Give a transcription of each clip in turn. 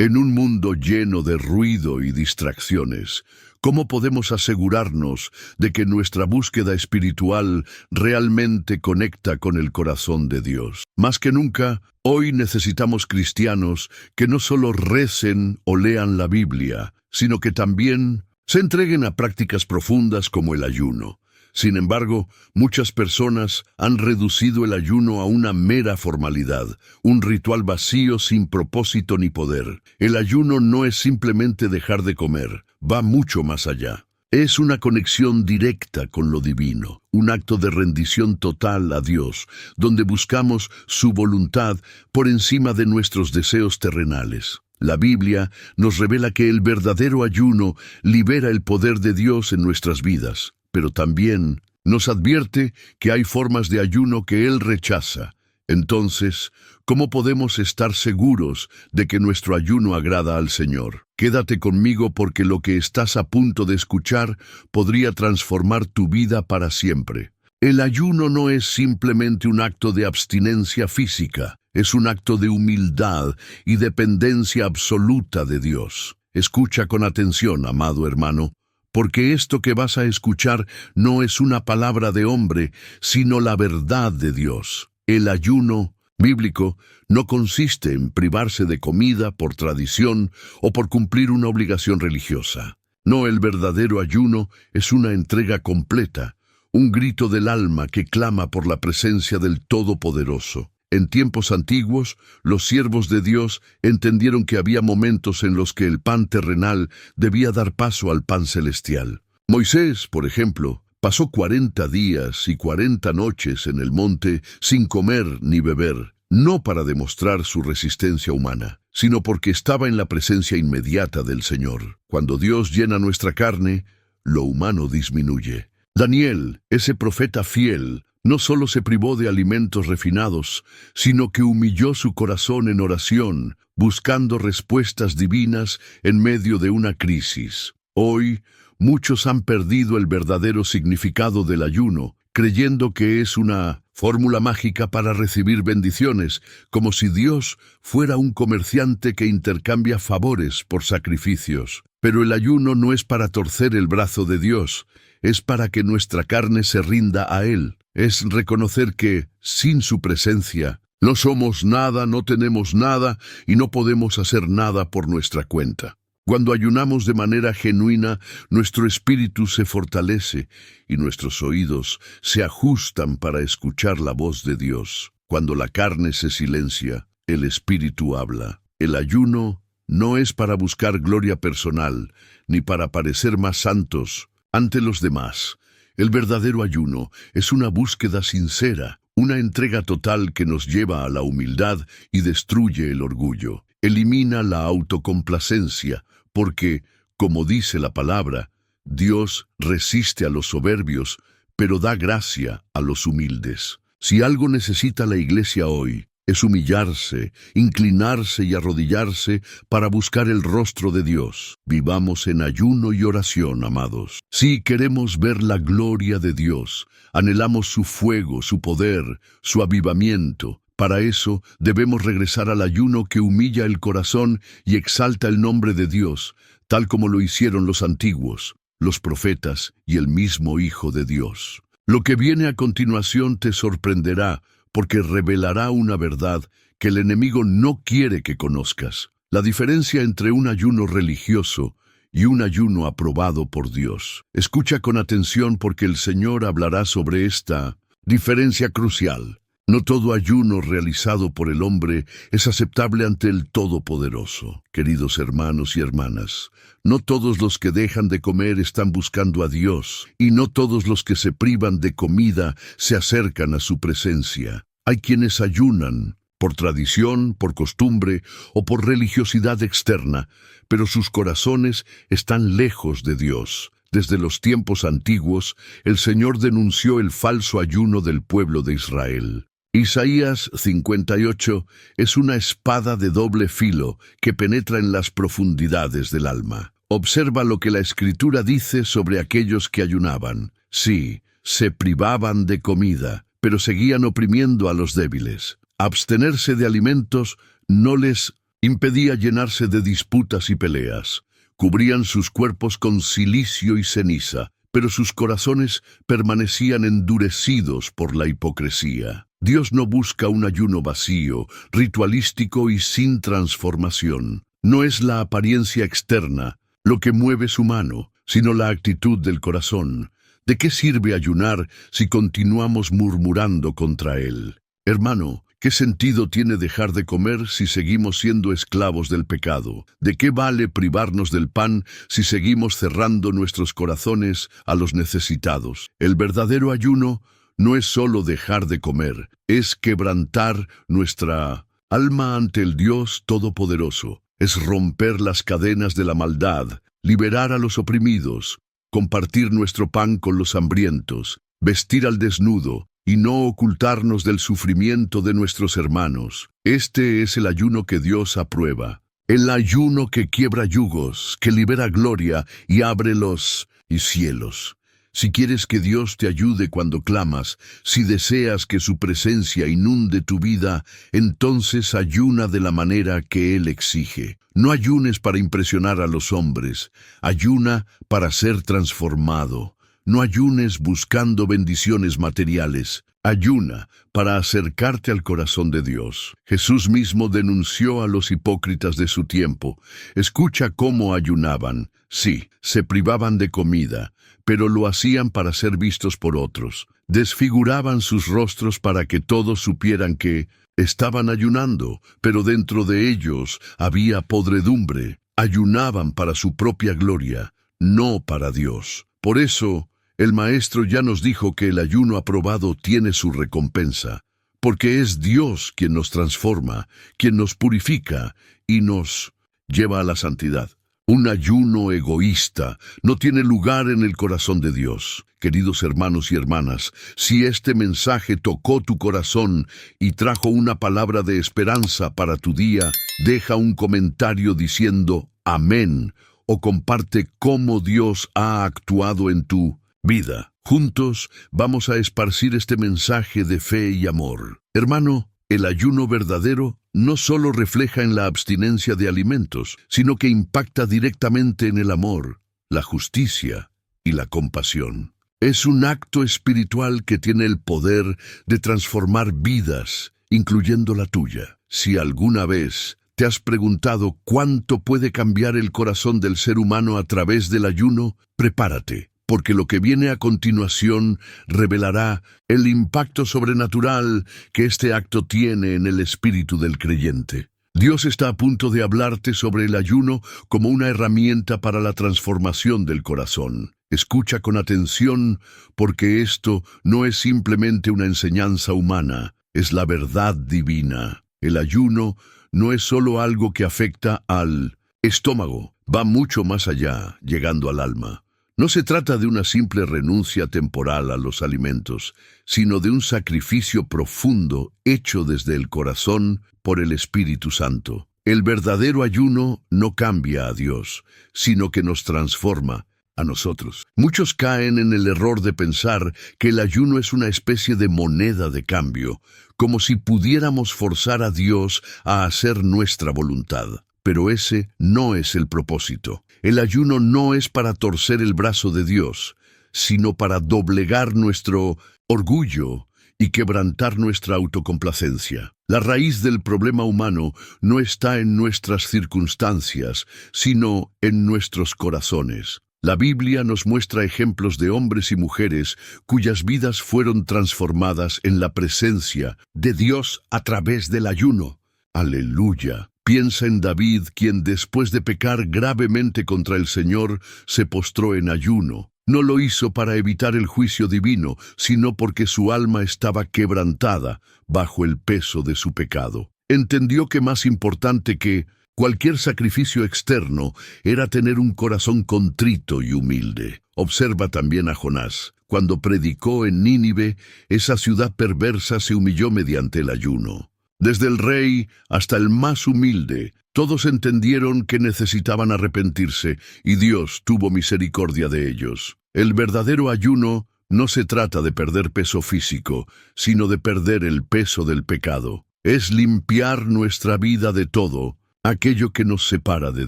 En un mundo lleno de ruido y distracciones, ¿cómo podemos asegurarnos de que nuestra búsqueda espiritual realmente conecta con el corazón de Dios? Más que nunca, hoy necesitamos cristianos que no solo recen o lean la Biblia, sino que también se entreguen a prácticas profundas como el ayuno. Sin embargo, muchas personas han reducido el ayuno a una mera formalidad, un ritual vacío sin propósito ni poder. El ayuno no es simplemente dejar de comer, va mucho más allá. Es una conexión directa con lo divino, un acto de rendición total a Dios, donde buscamos su voluntad por encima de nuestros deseos terrenales. La Biblia nos revela que el verdadero ayuno libera el poder de Dios en nuestras vidas, pero también nos advierte que hay formas de ayuno que Él rechaza. Entonces, ¿cómo podemos estar seguros de que nuestro ayuno agrada al Señor? Quédate conmigo porque lo que estás a punto de escuchar podría transformar tu vida para siempre. El ayuno no es simplemente un acto de abstinencia física, es un acto de humildad y dependencia absoluta de Dios. Escucha con atención, amado hermano, porque esto que vas a escuchar no es una palabra de hombre, sino la verdad de Dios. El ayuno bíblico no consiste en privarse de comida por tradición o por cumplir una obligación religiosa. No, el verdadero ayuno es una entrega completa, un grito del alma que clama por la presencia del Todopoderoso. En tiempos antiguos, los siervos de Dios entendieron que había momentos en los que el pan terrenal debía dar paso al pan celestial. Moisés, por ejemplo, pasó 40 días y 40 noches en el monte sin comer ni beber, no para demostrar su resistencia humana, sino porque estaba en la presencia inmediata del Señor. Cuando Dios llena nuestra carne, lo humano disminuye. Daniel, ese profeta fiel, no solo se privó de alimentos refinados, sino que humilló su corazón en oración, buscando respuestas divinas en medio de una crisis. Hoy, muchos han perdido el verdadero significado del ayuno, creyendo que es una fórmula mágica para recibir bendiciones, como si Dios fuera un comerciante que intercambia favores por sacrificios. Pero el ayuno no es para torcer el brazo de Dios, es para que nuestra carne se rinda a Él. Es reconocer que, sin su presencia, no somos nada, no tenemos nada y no podemos hacer nada por nuestra cuenta. Cuando ayunamos de manera genuina, nuestro espíritu se fortalece y nuestros oídos se ajustan para escuchar la voz de Dios. Cuando la carne se silencia, el espíritu habla. El ayuno no es para buscar gloria personal, ni para parecer más santos ante los demás. El verdadero ayuno es una búsqueda sincera, una entrega total que nos lleva a la humildad y destruye el orgullo. Elimina la autocomplacencia, porque, como dice la palabra, Dios resiste a los soberbios, pero da gracia a los humildes. Si algo necesita la iglesia hoy, es humillarse, inclinarse y arrodillarse para buscar el rostro de Dios. Vivamos en ayuno y oración, amados. Si queremos ver la gloria de Dios, anhelamos su fuego, su poder, su avivamiento. Para eso debemos regresar al ayuno que humilla el corazón y exalta el nombre de Dios, tal como lo hicieron los antiguos, los profetas y el mismo Hijo de Dios. Lo que viene a continuación te sorprenderá, porque revelará una verdad que el enemigo no quiere que conozcas. La diferencia entre un ayuno religioso y un ayuno aprobado por Dios. Escucha con atención porque el Señor hablará sobre esta diferencia crucial. No todo ayuno realizado por el hombre es aceptable ante el Todopoderoso. Queridos hermanos y hermanas, no todos los que dejan de comer están buscando a Dios, y no todos los que se privan de comida se acercan a su presencia. Hay quienes ayunan por tradición, por costumbre o por religiosidad externa, pero sus corazones están lejos de Dios. Desde los tiempos antiguos, el Señor denunció el falso ayuno del pueblo de Israel. Isaías 58 es una espada de doble filo que penetra en las profundidades del alma. Observa lo que la Escritura dice sobre aquellos que ayunaban. Sí, se privaban de comida, pero seguían oprimiendo a los débiles. Abstenerse de alimentos no les impedía llenarse de disputas y peleas. Cubrían sus cuerpos con cilicio y ceniza, pero sus corazones permanecían endurecidos por la hipocresía. Dios no busca un ayuno vacío, ritualístico y sin transformación. No es la apariencia externa lo que mueve su mano, sino la actitud del corazón. ¿De qué sirve ayunar si continuamos murmurando contra Él? Hermano, ¿qué sentido tiene dejar de comer si seguimos siendo esclavos del pecado? ¿De qué vale privarnos del pan si seguimos cerrando nuestros corazones a los necesitados? El verdadero ayuno no es solo dejar de comer, es quebrantar nuestra alma ante el Dios Todopoderoso. Es romper las cadenas de la maldad, liberar a los oprimidos, compartir nuestro pan con los hambrientos, vestir al desnudo, y no ocultarnos del sufrimiento de nuestros hermanos. Este es el ayuno que Dios aprueba. El ayuno que quiebra yugos, que libera gloria y abre los cielos. Si quieres que Dios te ayude cuando clamas, si deseas que su presencia inunde tu vida, entonces ayuna de la manera que Él exige. No ayunes para impresionar a los hombres, ayuna para ser transformado. No ayunes buscando bendiciones materiales, ayuna para acercarte al corazón de Dios. Jesús mismo denunció a los hipócritas de su tiempo. Escucha cómo ayunaban. Sí, se privaban de comida, pero lo hacían para ser vistos por otros. Desfiguraban sus rostros para que todos supieran que estaban ayunando, pero dentro de ellos había podredumbre. Ayunaban para su propia gloria, no para Dios. Por eso, el Maestro ya nos dijo que el ayuno aprobado tiene su recompensa, porque es Dios quien nos transforma, quien nos purifica y nos lleva a la santidad. Un ayuno egoísta no tiene lugar en el corazón de Dios. Queridos hermanos y hermanas, si este mensaje tocó tu corazón y trajo una palabra de esperanza para tu día, deja un comentario diciendo amén o comparte cómo Dios ha actuado en tu vida. Juntos vamos a esparcir este mensaje de fe y amor. Hermano, el ayuno verdadero no solo refleja en la abstinencia de alimentos, sino que impacta directamente en el amor, la justicia y la compasión. Es un acto espiritual que tiene el poder de transformar vidas, incluyendo la tuya. Si alguna vez te has preguntado cuánto puede cambiar el corazón del ser humano a través del ayuno, prepárate, porque lo que viene a continuación revelará el impacto sobrenatural que este acto tiene en el espíritu del creyente. Dios está a punto de hablarte sobre el ayuno como una herramienta para la transformación del corazón. Escucha con atención, porque esto no es simplemente una enseñanza humana, es la verdad divina. El ayuno no es solo algo que afecta al estómago, va mucho más allá, llegando al alma. No se trata de una simple renuncia temporal a los alimentos, sino de un sacrificio profundo hecho desde el corazón por el Espíritu Santo. El verdadero ayuno no cambia a Dios, sino que nos transforma a nosotros. Muchos caen en el error de pensar que el ayuno es una especie de moneda de cambio, como si pudiéramos forzar a Dios a hacer nuestra voluntad. Pero ese no es el propósito. El ayuno no es para torcer el brazo de Dios, sino para doblegar nuestro orgullo y quebrantar nuestra autocomplacencia. La raíz del problema humano no está en nuestras circunstancias, sino en nuestros corazones. La Biblia nos muestra ejemplos de hombres y mujeres cuyas vidas fueron transformadas en la presencia de Dios a través del ayuno. ¡Aleluya! Piensa en David, quien después de pecar gravemente contra el Señor, se postró en ayuno. No lo hizo para evitar el juicio divino, sino porque su alma estaba quebrantada bajo el peso de su pecado. Entendió que más importante que cualquier sacrificio externo era tener un corazón contrito y humilde. Observa también a Jonás. Cuando predicó en Nínive, esa ciudad perversa se humilló mediante el ayuno. Desde el rey hasta el más humilde, todos entendieron que necesitaban arrepentirse y Dios tuvo misericordia de ellos. El verdadero ayuno no se trata de perder peso físico, sino de perder el peso del pecado. Es limpiar nuestra vida de todo aquello que nos separa de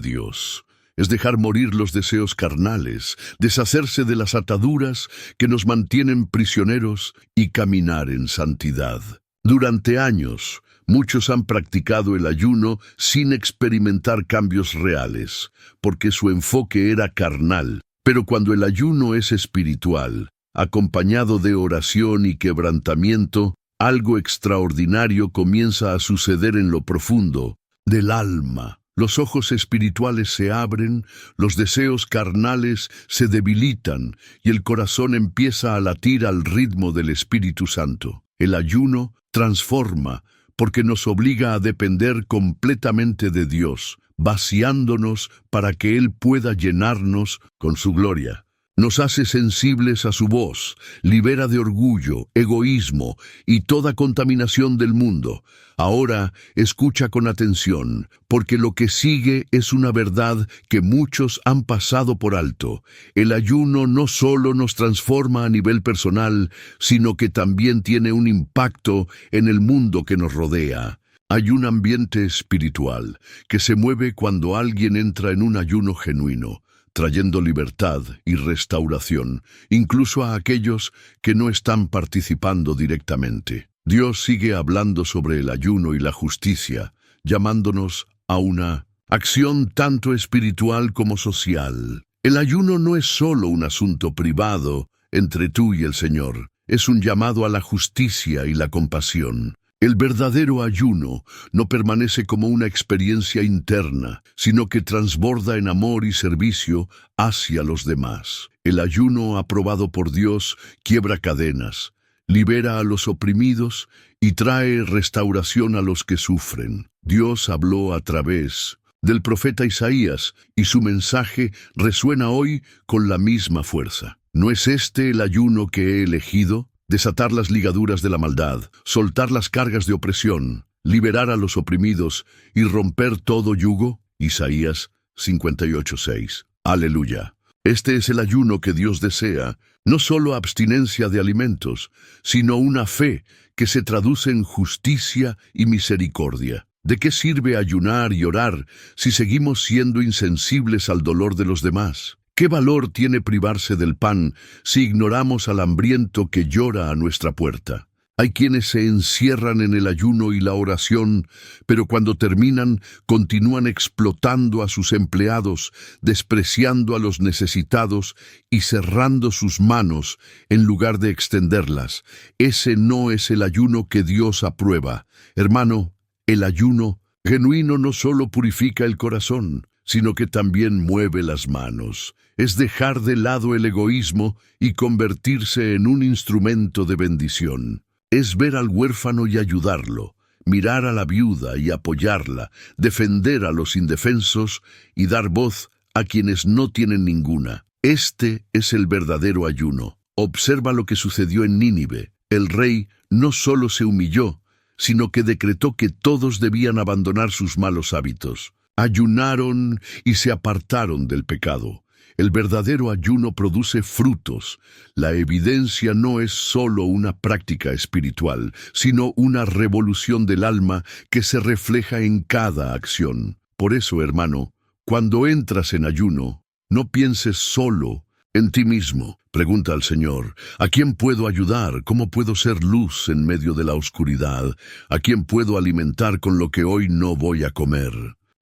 Dios. Es dejar morir los deseos carnales, deshacerse de las ataduras que nos mantienen prisioneros y caminar en santidad. Durante años, muchos han practicado el ayuno sin experimentar cambios reales, porque su enfoque era carnal. Pero cuando el ayuno es espiritual, acompañado de oración y quebrantamiento, algo extraordinario comienza a suceder en lo profundo del alma. Los ojos espirituales se abren, los deseos carnales se debilitan y el corazón empieza a latir al ritmo del Espíritu Santo. El ayuno transforma porque nos obliga a depender completamente de Dios, vaciándonos para que Él pueda llenarnos con su gloria. Nos hace sensibles a su voz, libera de orgullo, egoísmo y toda contaminación del mundo. Ahora escucha con atención, porque lo que sigue es una verdad que muchos han pasado por alto. El ayuno no solo nos transforma a nivel personal, sino que también tiene un impacto en el mundo que nos rodea. Hay un ambiente espiritual que se mueve cuando alguien entra en un ayuno genuino, trayendo libertad y restauración, incluso a aquellos que no están participando directamente. Dios sigue hablando sobre el ayuno y la justicia, llamándonos a una acción tanto espiritual como social. El ayuno no es solo un asunto privado entre tú y el Señor, es un llamado a la justicia y la compasión. El verdadero ayuno no permanece como una experiencia interna, sino que transborda en amor y servicio hacia los demás. El ayuno aprobado por Dios quiebra cadenas, libera a los oprimidos y trae restauración a los que sufren. Dios habló a través del profeta Isaías y su mensaje resuena hoy con la misma fuerza. ¿No es este el ayuno que he elegido? Desatar las ligaduras de la maldad, soltar las cargas de opresión, liberar a los oprimidos y romper todo yugo. Isaías 58:6. Aleluya. Este es el ayuno que Dios desea, no solo abstinencia de alimentos, sino una fe que se traduce en justicia y misericordia. ¿De qué sirve ayunar y orar si seguimos siendo insensibles al dolor de los demás? ¿Qué valor tiene privarse del pan si ignoramos al hambriento que llora a nuestra puerta? Hay quienes se encierran en el ayuno y la oración, pero cuando terminan continúan explotando a sus empleados, despreciando a los necesitados y cerrando sus manos en lugar de extenderlas. Ese no es el ayuno que Dios aprueba. Hermano, el ayuno genuino no solo purifica el corazón, sino que también mueve las manos. Es dejar de lado el egoísmo y convertirse en un instrumento de bendición. Es ver al huérfano y ayudarlo, mirar a la viuda y apoyarla, defender a los indefensos y dar voz a quienes no tienen ninguna. Este es el verdadero ayuno. Observa lo que sucedió en Nínive. El rey no solo se humilló, sino que decretó que todos debían abandonar sus malos hábitos. Ayunaron y se apartaron del pecado. El verdadero ayuno produce frutos. La evidencia no es solo una práctica espiritual, sino una revolución del alma que se refleja en cada acción. Por eso, hermano, cuando entras en ayuno, no pienses solo en ti mismo. Pregunta al Señor, ¿a quién puedo ayudar? ¿Cómo puedo ser luz en medio de la oscuridad? ¿A quién puedo alimentar con lo que hoy no voy a comer?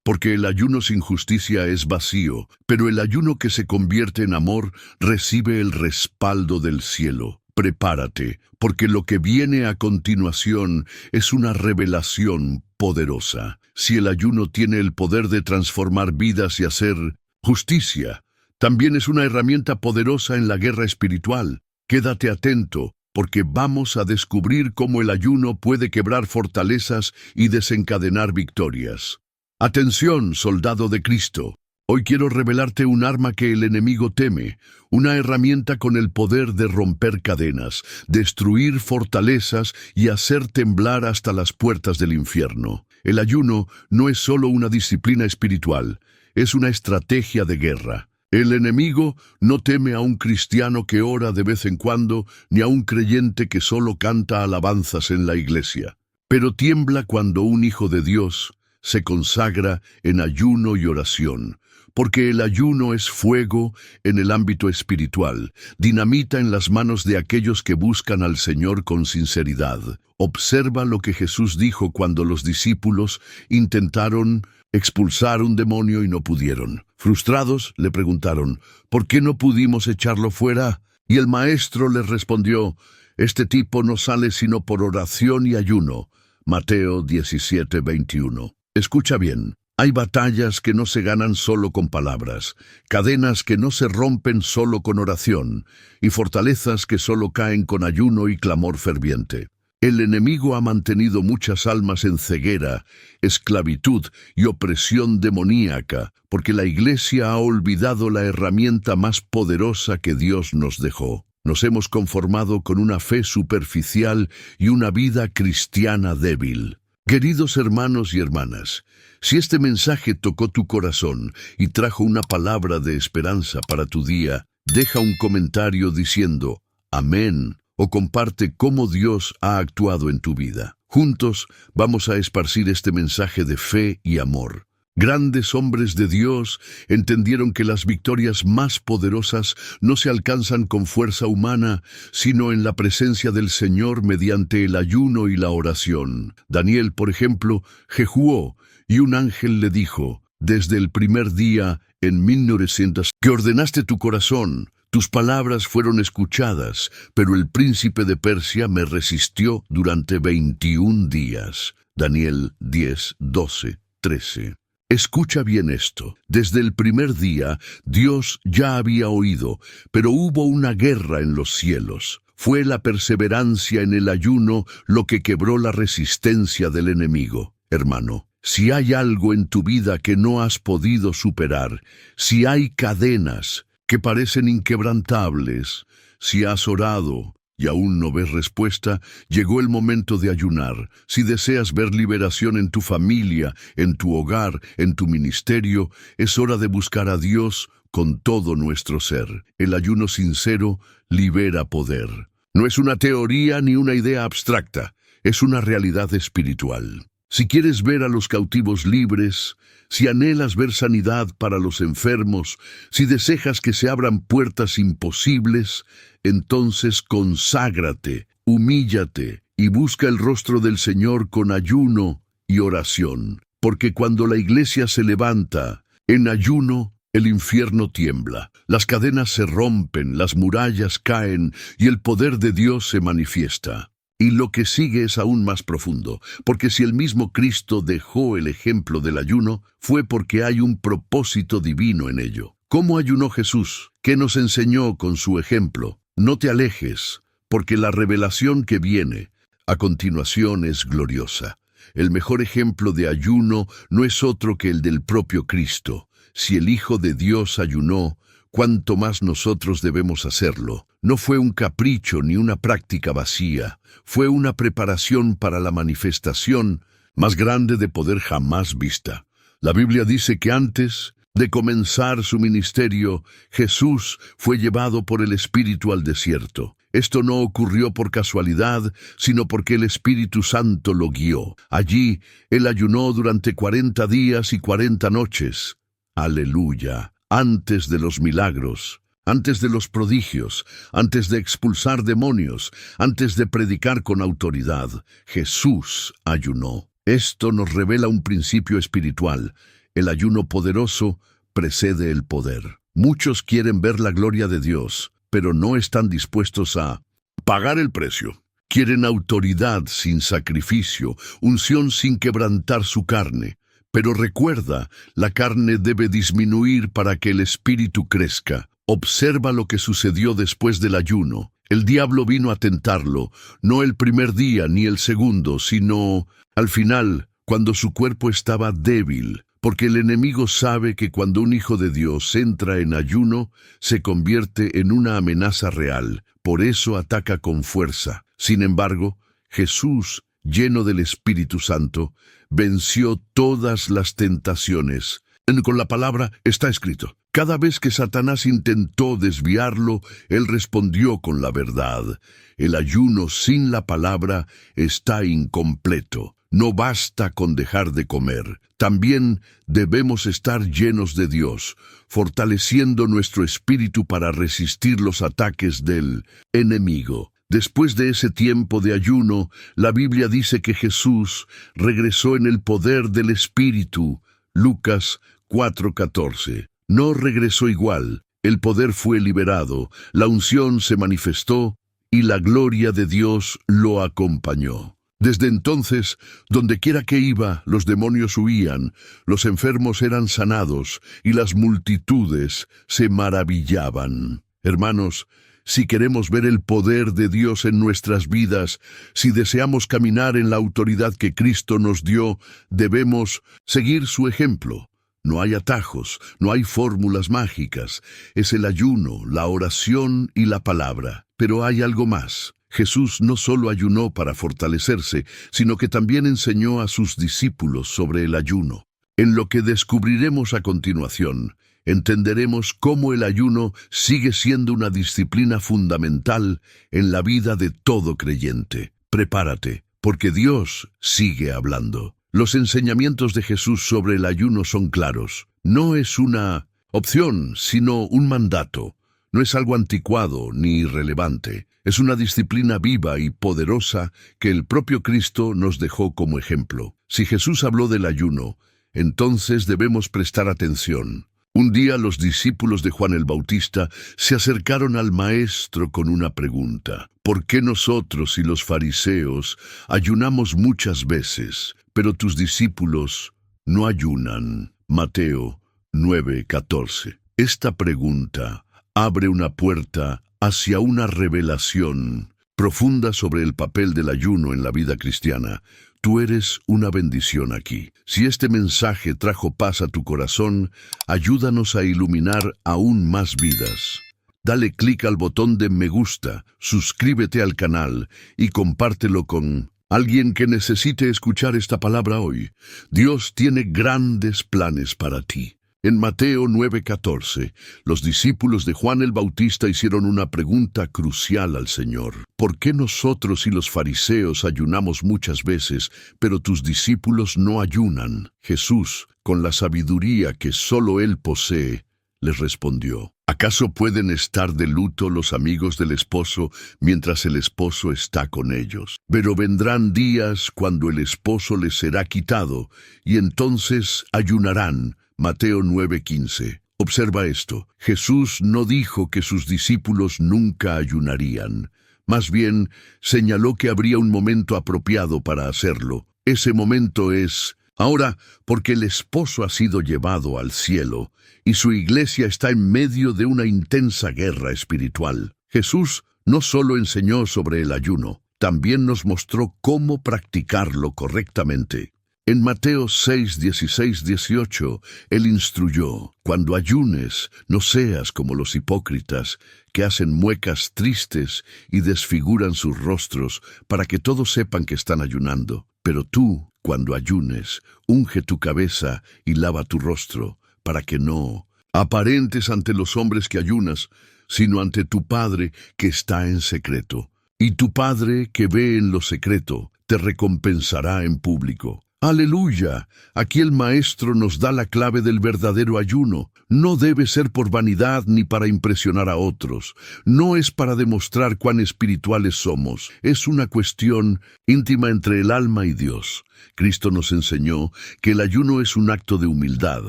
Porque el ayuno sin justicia es vacío, pero el ayuno que se convierte en amor recibe el respaldo del cielo. Prepárate, porque lo que viene a continuación es una revelación poderosa. Si el ayuno tiene el poder de transformar vidas y hacer justicia, también es una herramienta poderosa en la guerra espiritual. Quédate atento, porque vamos a descubrir cómo el ayuno puede quebrar fortalezas y desencadenar victorias. Atención, soldado de Cristo. Hoy quiero revelarte un arma que el enemigo teme, una herramienta con el poder de romper cadenas, destruir fortalezas y hacer temblar hasta las puertas del infierno. El ayuno no es solo una disciplina espiritual, es una estrategia de guerra. El enemigo no teme a un cristiano que ora de vez en cuando, ni a un creyente que solo canta alabanzas en la iglesia. Pero tiembla cuando un hijo de Dios se consagra en ayuno y oración, porque el ayuno es fuego en el ámbito espiritual, dinamita en las manos de aquellos que buscan al Señor con sinceridad. Observa lo que Jesús dijo cuando los discípulos intentaron expulsar un demonio y no pudieron. Frustrados, le preguntaron, ¿por qué no pudimos echarlo fuera? Y el maestro les respondió, este tipo no sale sino por oración y ayuno. Mateo 17:21. Escucha bien. Hay batallas que no se ganan solo con palabras, cadenas que no se rompen solo con oración, y fortalezas que solo caen con ayuno y clamor ferviente. El enemigo ha mantenido muchas almas en ceguera, esclavitud y opresión demoníaca, porque la Iglesia ha olvidado la herramienta más poderosa que Dios nos dejó. Nos hemos conformado con una fe superficial y una vida cristiana débil. Queridos hermanos y hermanas, si este mensaje tocó tu corazón y trajo una palabra de esperanza para tu día, deja un comentario diciendo amén o comparte cómo Dios ha actuado en tu vida. Juntos vamos a esparcir este mensaje de fe y amor. Grandes hombres de Dios entendieron que las victorias más poderosas no se alcanzan con fuerza humana, sino en la presencia del Señor mediante el ayuno y la oración. Daniel, por ejemplo, jejuó, y un ángel le dijo, desde el primer día, en 1900, que ordenaste tu corazón, tus palabras fueron escuchadas, pero el príncipe de Persia me resistió durante 21 días. Daniel 10, 12, 13. Escucha bien esto. Desde el primer día, Dios ya había oído, pero hubo una guerra en los cielos. Fue la perseverancia en el ayuno lo que quebró la resistencia del enemigo. Hermano, si hay algo en tu vida que no has podido superar, si hay cadenas que parecen inquebrantables, si has orado y aún no ves respuesta, llegó el momento de ayunar. Si deseas ver liberación en tu familia, en tu hogar, en tu ministerio, es hora de buscar a Dios con todo nuestro ser. El ayuno sincero libera poder. No es una teoría ni una idea abstracta, es una realidad espiritual. Si quieres ver a los cautivos libres, si anhelas ver sanidad para los enfermos, si deseas que se abran puertas imposibles, entonces conságrate, humíllate y busca el rostro del Señor con ayuno y oración. Porque cuando la iglesia se levanta en ayuno, el infierno tiembla, las cadenas se rompen, las murallas caen y el poder de Dios se manifiesta. Y lo que sigue es aún más profundo, porque si el mismo Cristo dejó el ejemplo del ayuno, fue porque hay un propósito divino en ello. ¿Cómo ayunó Jesús? ¿Qué nos enseñó con su ejemplo? No te alejes, porque la revelación que viene a continuación es gloriosa. El mejor ejemplo de ayuno no es otro que el del propio Cristo. Si el Hijo de Dios ayunó, cuánto más nosotros debemos hacerlo. No fue un capricho ni una práctica vacía, fue una preparación para la manifestación más grande de poder jamás vista. La Biblia dice que antes de comenzar su ministerio, Jesús fue llevado por el Espíritu al desierto. Esto no ocurrió por casualidad, sino porque el Espíritu Santo lo guió. Allí, él ayunó durante 40 días y 40 noches. ¡Aleluya! Antes de los milagros, antes de los prodigios, antes de expulsar demonios, antes de predicar con autoridad, Jesús ayunó. Esto nos revela un principio espiritual. El ayuno poderoso precede el poder. Muchos quieren ver la gloria de Dios, pero no están dispuestos a pagar el precio. Quieren autoridad sin sacrificio, unción sin quebrantar su carne. Pero recuerda, la carne debe disminuir para que el espíritu crezca. Observa lo que sucedió después del ayuno. El diablo vino a tentarlo, no el primer día ni el segundo, sino al final, cuando su cuerpo estaba débil, porque el enemigo sabe que cuando un hijo de Dios entra en ayuno, se convierte en una amenaza real. Por eso ataca con fuerza. Sin embargo, Jesús, lleno del Espíritu Santo, venció todas las tentaciones Con la palabra está escrito. Cada vez que Satanás intentó desviarlo, él respondió con la verdad. El ayuno sin la palabra está incompleto. No basta con dejar de comer. También debemos estar llenos de Dios, fortaleciendo nuestro espíritu para resistir los ataques del enemigo. Después de ese tiempo de ayuno, la Biblia dice que Jesús regresó en el poder del Espíritu. Lucas 4:14. No regresó igual. El poder fue liberado, la unción se manifestó y la gloria de Dios lo acompañó. Desde entonces, dondequiera que iba, los demonios huían, los enfermos eran sanados y las multitudes se maravillaban. Hermanos, si queremos ver el poder de Dios en nuestras vidas, si deseamos caminar en la autoridad que Cristo nos dio, debemos seguir su ejemplo. No hay atajos, no hay fórmulas mágicas. Es el ayuno, la oración y la palabra. Pero hay algo más. Jesús no solo ayunó para fortalecerse, sino que también enseñó a sus discípulos sobre el ayuno. En lo que descubriremos a continuación, entenderemos cómo el ayuno sigue siendo una disciplina fundamental en la vida de todo creyente. Prepárate, porque Dios sigue hablando. Los enseñamientos de Jesús sobre el ayuno son claros. No es una opción, sino un mandato. No es algo anticuado ni irrelevante. Es una disciplina viva y poderosa que el propio Cristo nos dejó como ejemplo. Si Jesús habló del ayuno, entonces debemos prestar atención. Un día los discípulos de Juan el Bautista se acercaron al Maestro con una pregunta. ¿Por qué nosotros y los fariseos ayunamos muchas veces, pero tus discípulos no ayunan? Mateo 9:14. Esta pregunta abre una puerta hacia una revelación profunda sobre el papel del ayuno en la vida cristiana. Tú eres una bendición aquí. Si este mensaje trajo paz a tu corazón, ayúdanos a iluminar aún más vidas. Dale clic al botón de me gusta, suscríbete al canal y compártelo con alguien que necesite escuchar esta palabra hoy. Dios tiene grandes planes para ti. En Mateo 9:14, los discípulos de Juan el Bautista hicieron una pregunta crucial al Señor. ¿Por qué nosotros y los fariseos ayunamos muchas veces, pero tus discípulos no ayunan? Jesús, con la sabiduría que solo Él posee, les respondió. ¿Acaso pueden estar de luto los amigos del esposo mientras el esposo está con ellos? Pero vendrán días cuando el esposo les será quitado, y entonces ayunarán. Mateo 9:15. Observa esto. Jesús no dijo que sus discípulos nunca ayunarían. Más bien, señaló que habría un momento apropiado para hacerlo. Ese momento es ahora, porque el esposo ha sido llevado al cielo y su iglesia está en medio de una intensa guerra espiritual. Jesús no solo enseñó sobre el ayuno, también nos mostró cómo practicarlo correctamente. En Mateo 6:16-18, Él instruyó: cuando ayunes, no seas como los hipócritas, que hacen muecas tristes y desfiguran sus rostros, para que todos sepan que están ayunando. Pero tú, cuando ayunes, unge tu cabeza y lava tu rostro, para que no aparentes ante los hombres que ayunas, sino ante tu Padre que está en secreto. Y tu Padre que ve en lo secreto, te recompensará en público. ¡Aleluya! Aquí el Maestro nos da la clave del verdadero ayuno. No debe ser por vanidad ni para impresionar a otros. No es para demostrar cuán espirituales somos. Es una cuestión íntima entre el alma y Dios. Cristo nos enseñó que el ayuno es un acto de humildad,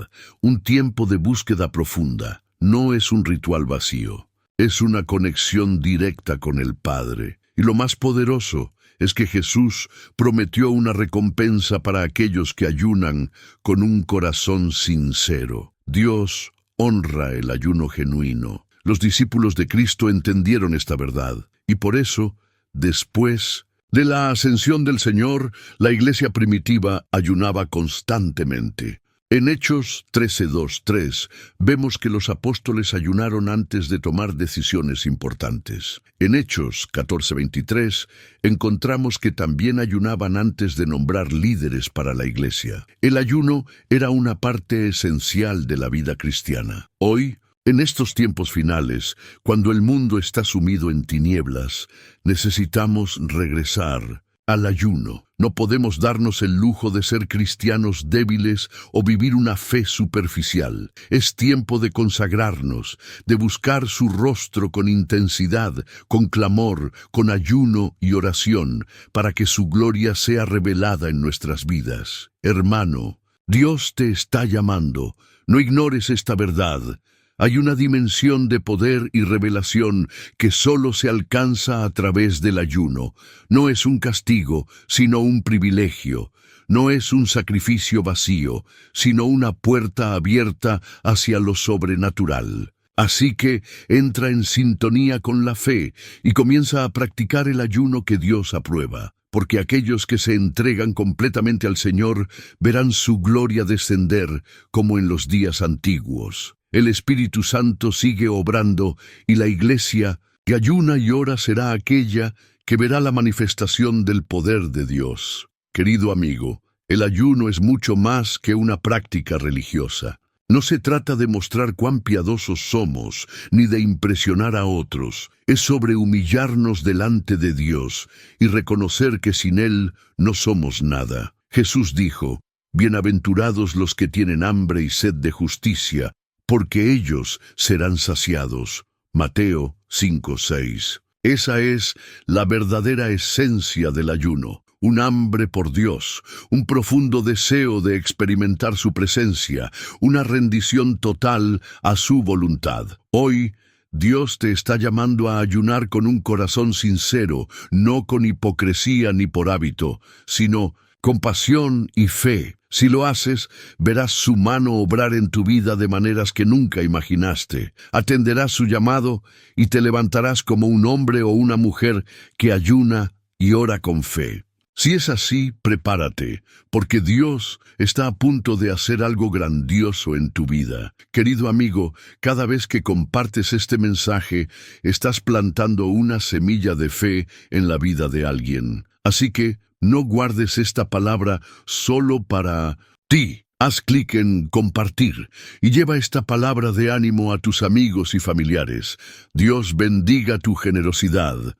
un tiempo de búsqueda profunda. No es un ritual vacío. Es una conexión directa con el Padre. Y lo más poderoso es que Jesús prometió una recompensa para aquellos que ayunan con un corazón sincero. Dios honra el ayuno genuino. Los discípulos de Cristo entendieron esta verdad, y por eso, después de la ascensión del Señor, la iglesia primitiva ayunaba constantemente. En Hechos 13:2-3 vemos que los apóstoles ayunaron antes de tomar decisiones importantes. En Hechos 14:23 encontramos que también ayunaban antes de nombrar líderes para la iglesia. El ayuno era una parte esencial de la vida cristiana. Hoy, en estos tiempos finales, cuando el mundo está sumido en tinieblas, necesitamos regresar al ayuno. No podemos darnos el lujo de ser cristianos débiles o vivir una fe superficial. Es tiempo de consagrarnos, de buscar su rostro con intensidad, con clamor, con ayuno y oración, para que su gloria sea revelada en nuestras vidas. Hermano, Dios te está llamando. No ignores esta verdad. Hay una dimensión de poder y revelación que solo se alcanza a través del ayuno. No es un castigo, sino un privilegio. No es un sacrificio vacío, sino una puerta abierta hacia lo sobrenatural. Así que entra en sintonía con la fe y comienza a practicar el ayuno que Dios aprueba. Porque aquellos que se entregan completamente al Señor verán su gloria descender como en los días antiguos. El Espíritu Santo sigue obrando y la iglesia que ayuna y ora será aquella que verá la manifestación del poder de Dios. Querido amigo, el ayuno es mucho más que una práctica religiosa. No se trata de mostrar cuán piadosos somos, ni de impresionar a otros. Es sobre humillarnos delante de Dios y reconocer que sin Él no somos nada. Jesús dijo: «Bienaventurados los que tienen hambre y sed de justicia, porque ellos serán saciados». Mateo 5:6. Esa es la verdadera esencia del ayuno. Un hambre por Dios, un profundo deseo de experimentar su presencia, una rendición total a su voluntad. Hoy, Dios te está llamando a ayunar con un corazón sincero, no con hipocresía ni por hábito, sino con pasión y fe. Si lo haces, verás su mano obrar en tu vida de maneras que nunca imaginaste. Atenderás su llamado y te levantarás como un hombre o una mujer que ayuna y ora con fe. Si es así, prepárate, porque Dios está a punto de hacer algo grandioso en tu vida. Querido amigo, cada vez que compartes este mensaje, estás plantando una semilla de fe en la vida de alguien. Así que no guardes esta palabra solo para ti. Haz clic en compartir y lleva esta palabra de ánimo a tus amigos y familiares. Dios bendiga tu generosidad.